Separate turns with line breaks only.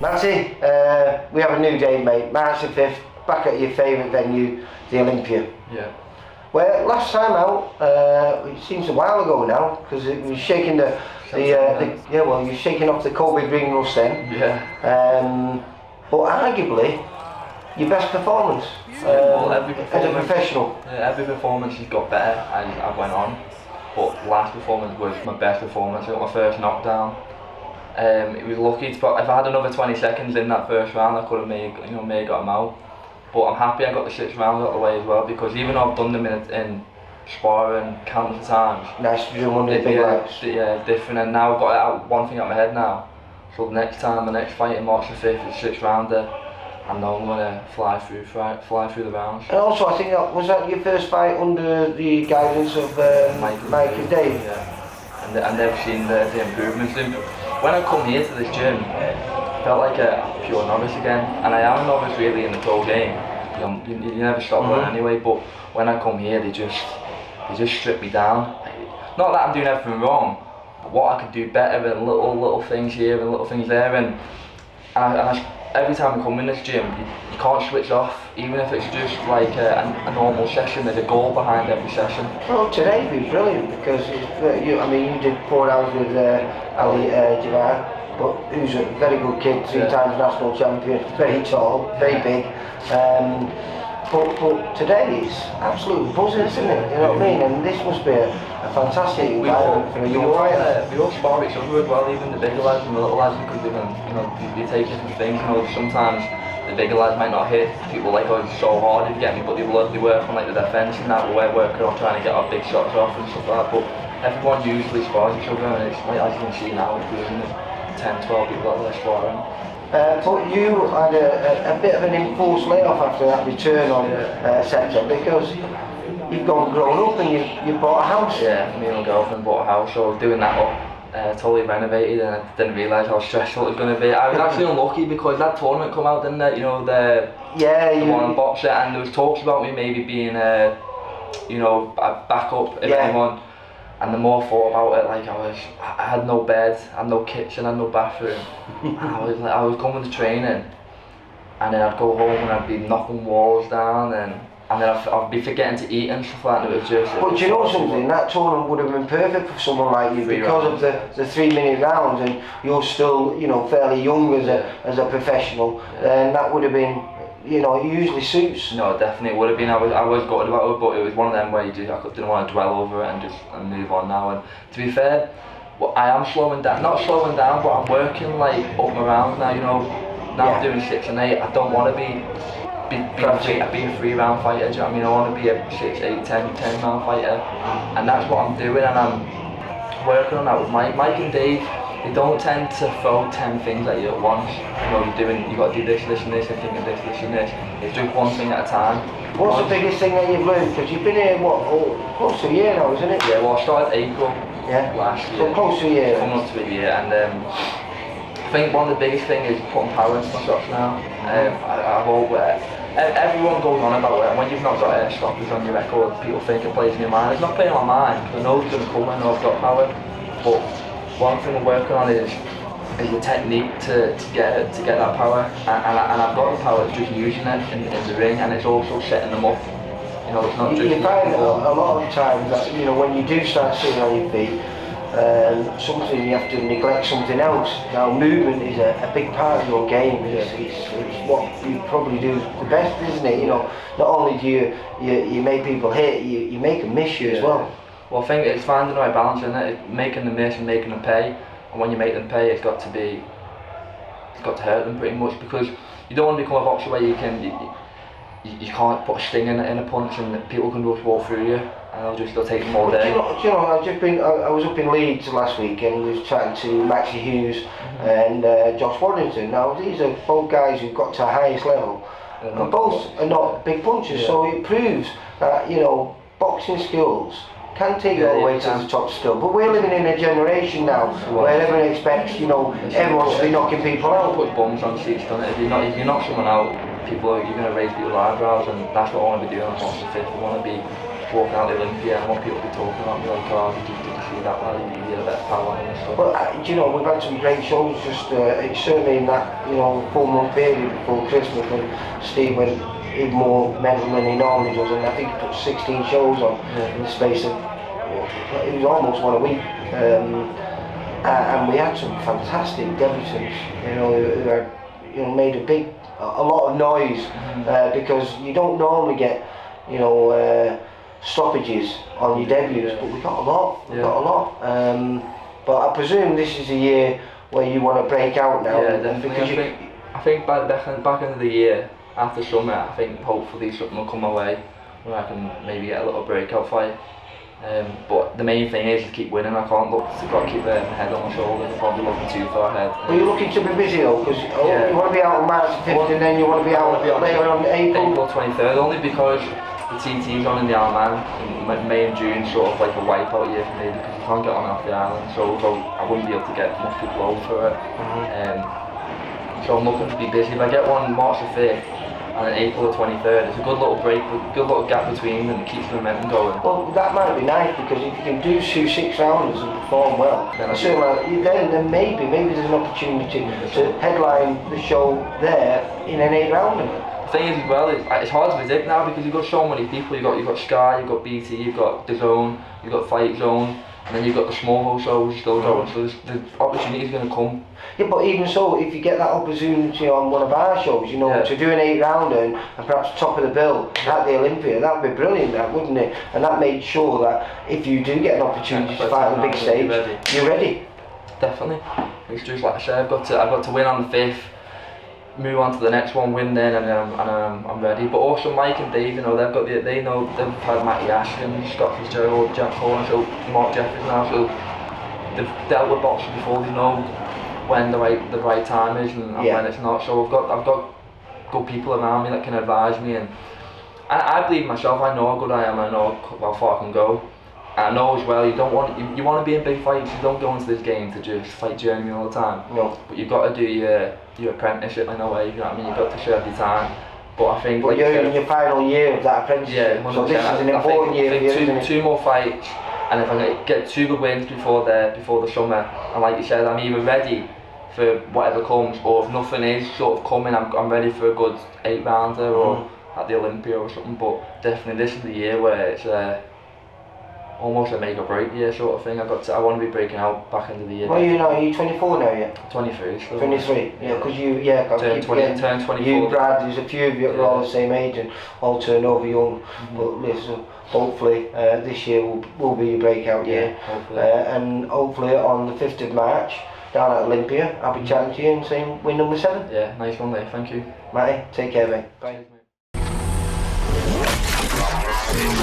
Matty, we have a new date, mate. March the 5th, back at your favourite venue, the Olympia.
Yeah.
Well, last time out, it seems a while ago now, because it was shaking you're shaking off the COVID ring rust then.
Yeah.
But arguably, your best performance, as a professional.
Every performance has got better as I went on, but last performance was my best performance. I got my first knockdown. It was lucky, but if I had another 20 seconds in that first round, I could have maybe got him out. But I'm happy I got the 6th round out of the way as well, because even though I've done them in sparring countless times.
Nice to do one of the big lights.
Yeah, different, and now I've got one thing out my head now. So the next fight in March the 5th is 6th rounder, and now I'm gonna fly through the rounds.
And also, I think was that your first fight under the guidance of Mike and Dave?
Yeah, and they've seen the improvements. When I come here to this gym, I felt like a pure novice again, and I am a novice really in the pro game. You never stop learning anyway, but when I come here, they just strip me down. Not that I'm doing everything wrong, but what I could do better, and little things here and little things there, and every time I come in this gym, you can't switch off, even if it's just like a normal session. There's a goal behind every session.
Well, today was brilliant because you did 4 hours with Ali Javad, but who's a very good kid, 3 times national champion, very tall, very big. But today is absolutely buzzing, isn't it? You know what I mean? And this must be a fantastic environment for a young fighter.
We all spar each other as well, even the bigger lads and the little lads, because they take different things. Sometimes the bigger lads might not hit. People like, oh, it's so hard if you get me, but they work on like the defence and that. We're working on trying to get our big shots off and stuff like that. But everyone usually spars each other, and it's like, as you can see now, including the 10, 12 people that are sparring.
But you had a bit of an enforced layoff after that return on September, because you've grown up and you bought a house.
Yeah, me and my girlfriend bought a house, so I was doing that up, totally renovated, and I didn't realise how stressful it was going to be. I was actually unlucky because that tournament come out, didn't it? The one in boxer, and there was talks about me maybe being a backup if anyone. And the more I thought about it, like I had no bed, I had no kitchen, I had no bathroom. And I was coming to training, and then I'd go home and I'd be knocking walls down, and then I'd be forgetting to eat and stuff like that. It was just.
But do you know something? That tournament would have been perfect for someone like you because of the 3-minute rounds, and you're still fairly young as a professional. And that would have been. It usually suits.
No, definitely it would have been. I was gutted about it, but it was one of them where I didn't want to dwell over it and move on now. And to be fair, I am slowing down. Not slowing down, but I'm working like up my rounds now. Now I'm doing 6 and 8. I don't want to be a 3-round fighter. Do you know what I mean? I want to be a 6, 8, 10 round fighter, and that's what I'm doing. And I'm working on that with Mike and Dave. They don't tend to throw 10 things at you at once. You've got to do this, this and this, and think of this, this and this. It's just one thing at a time.
What's the biggest thing that you've learned? Because you've been here, close to a year now, isn't it?
Yeah, well I started April last year.
So close to a year.
Coming up to a year, and I think one of the biggest things is putting power into my shots now. Everyone goes on about it, and when you've not got stoppers on your record, people think it plays in your mind. It's not playing on my mind, because I know it's going to come, I know I've got power. But one thing I'm working on is the technique to get that power, and I've got the power, it's just using it in the ring, and it's also setting them up. It's not just.
You find a lot of times that when you do start sitting on your feet, something you have to neglect something else. Now movement is a big part of your game. It's what you probably do the best, isn't it? Not only do you make people hit, you make them miss you as well.
Well, I think it's finding the right balance in it, making them miss and making them pay. And when you make them pay, it's got to hurt them pretty much, because you don't want to become a boxer where you can't put a sting in a punch and people can just walk through you, and they'll take them all day.
I was up in Leeds last week and was chatting to Maxie Hughes and Josh Waddington. Now these are both guys who've got to the highest level, and both are not big punchers. So it proves that boxing skills can take you all the way to the top still, but we're living in a generation now where everyone expects, everyone to be knocking people out.
Put bums on seats, don't it? If you knock someone out, you're going to raise people's eyebrows, and that's what I want to be doing on March the 5th. I want to be walking out the Olympia, and I want people to be talking about me like, oh, did you see be that well. You get a better power and stuff.
Well, do you know, we've had some great shows. Just it's certainly in that 4-month period before Christmas when Steve went even more mental than he normally does, and I think he put 16 shows on in the space of it was almost one a week. And we had some fantastic debutants, who had made a lot of noise because you don't normally get stoppages on your debuts, but we got a lot. But I presume this is a year where you want to break out now.
Yeah, definitely. I think by the back end of the year, after summer, I think hopefully something will come my way where I can maybe get a little breakout fight. But the main thing is to keep winning. I've got to keep my head on my shoulders. I can't be looking too far ahead.
Well, you're looking to be busy though, because you want to be out on March 5th and then you want to be out later on
April 23rd, only because the TT's on in the Isle of Man in May and June, sort of like a wipeout year for me because you can't get on off the island, so I wouldn't be able to get much people over for it. So I'm looking to be busy. If I get one March the 5th and then April the 23rd, it's a good little break, good little gap between them, and it keeps the momentum going.
Well, that might be nice because if you can do 2 6-rounders and perform well, then maybe there's an opportunity to headline the show there in an 8-rounder.
The thing is as well, it's hard to predict now because you've got so many people. You've got Sky, you've got BT, you've got The Zone, you've got Fight Zone, and then you've got the small shows still going. So the opportunity is going to come.
Yeah, but even so, if you get that opportunity on one of our shows, to do an 8-rounder and perhaps top of the bill at the Olympia, that would be brilliant, wouldn't it? And that made sure that if you do get an opportunity to fight on the big stage, you're ready.
Definitely. It's just like I said, I've got to win on the 5th. Move on to the next one, win then, and I'm ready. But also Mike and Dave, they've had Matty Ashton, Scott Fitzgerald, Jack Horn, so Mark Jeffries now, so they've dealt with boxing before. They know when the right time is and when it's not. So I've got good people around me that can advise me, and I believe myself. I know how good I am. I know how far I can go. I know as well, you want to be in big fights. You don't go into this game to just fight Germany all the time.
No.
But you've got to do your apprenticeship in a way. You know what I mean? You've got to serve your time. But I think
you're in your final year of that apprenticeship.
Yeah,
so this is an important year for you, isn't it?
2 more fights, and if I get 2 good wins before the summer, and like you said, I'm either ready for whatever comes, or if nothing is sort of coming, I'm ready for a good 8-rounder or at the Olympia or something. But definitely this is the year where it's almost a make or break year sort of thing. I want to be breaking out back into the year.
Well, are you 24 now yet?
23 still.
23, yeah, because
turn 24.
You, Brad, there's a few of you that are all the same age and all turn over young. But listen, hopefully this year will be your breakout year.
Hopefully.
And hopefully on the 5th of March down at Olympia, I'll be chatting to you and saying win number 7.
Yeah, nice one there, thank you.
Matty, take care mate. Bye.
Cheers, mate.